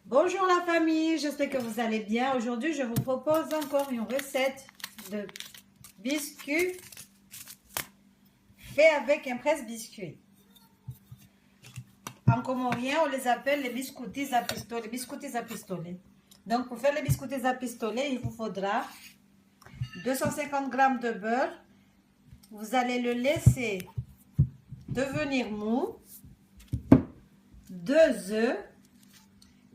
Bonjour la famille, j'espère que vous allez bien. Aujourd'hui, je vous propose encore une recette de biscuits fait avec un presse-biscuit. En comorien, on les appelle les biscuits à pistolet. Donc, pour faire les biscuits à pistolet, il vous faudra 250 g de beurre. Vous allez le laisser devenir mou, 2 œufs,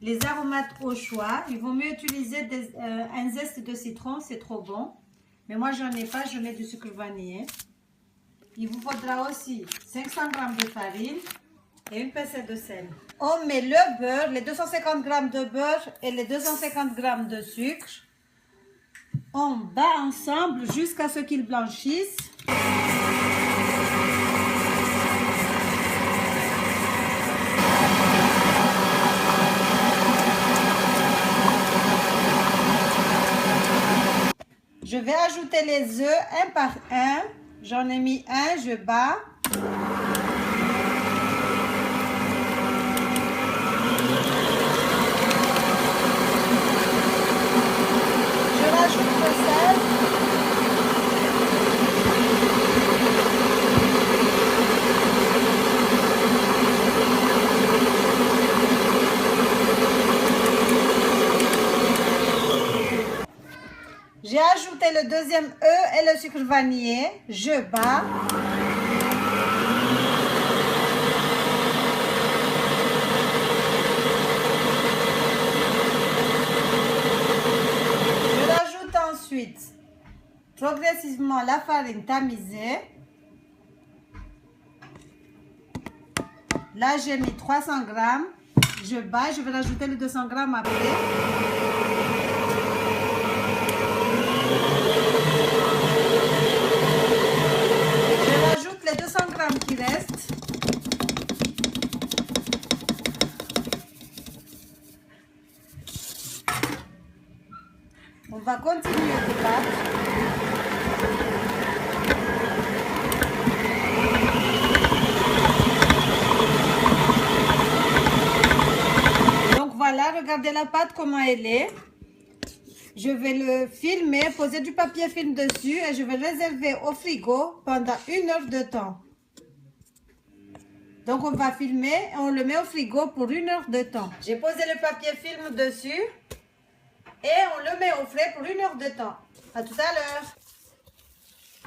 les aromates au choix. Il vaut mieux utiliser un zeste de citron, c'est trop bon. Mais moi, j'en ai pas, je mets du sucre vanillé. Il vous faudra aussi 500 g de farine et une pincée de sel. On met le beurre, les 250 g de beurre et les 250 g de sucre. On bat ensemble jusqu'à ce qu'ils blanchissent. Je vais ajouter les œufs un par un. J'en ai mis un, je bats. Je rajoute le sel. J'ai ajouté le deuxième œuf et le sucre vanillé. Je bats. Je rajoute ensuite progressivement la farine tamisée. Là, j'ai mis 300 g. Je bats. Je vais rajouter les 200 g après. Les 200 g qui restent. On va continuer de battre. Donc voilà, regardez la pâte comment elle est. Je vais le filmer, poser du papier film dessus et je vais le réserver au frigo pendant 1 heure de temps. Donc on va filmer et on le met au frigo pour 1 heure de temps. J'ai posé le papier film dessus et on le met au frais pour 1 heure de temps. À tout à l'heure.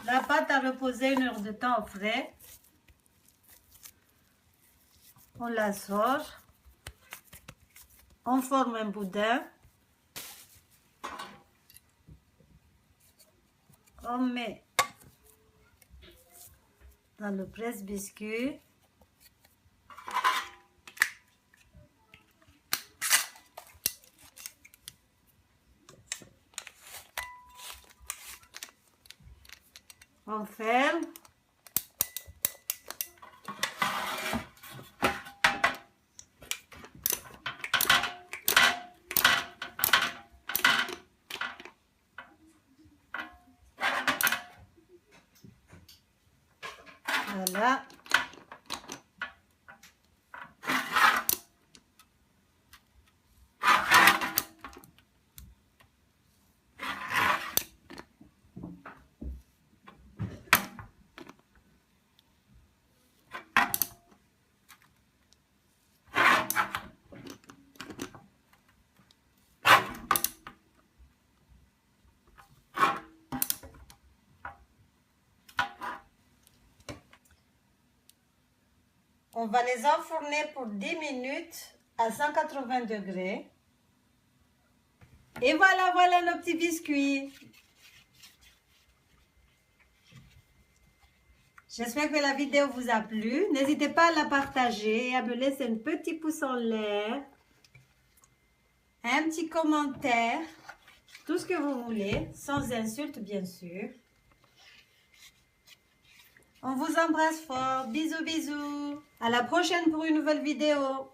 La pâte a reposé 1 heure de temps au frais. On la sort. On forme un boudin. On met dans le presse-biscuit. On ferme. Voilà. On va les enfourner pour 10 minutes à 180 degrés. Et voilà nos petits biscuits. J'espère que la vidéo vous a plu. N'hésitez pas à la partager et à me laisser un petit pouce en l'air. Un petit commentaire. Tout ce que vous voulez, sans insulte bien sûr. On vous embrasse fort. Bisous, bisous. À la prochaine pour une nouvelle vidéo.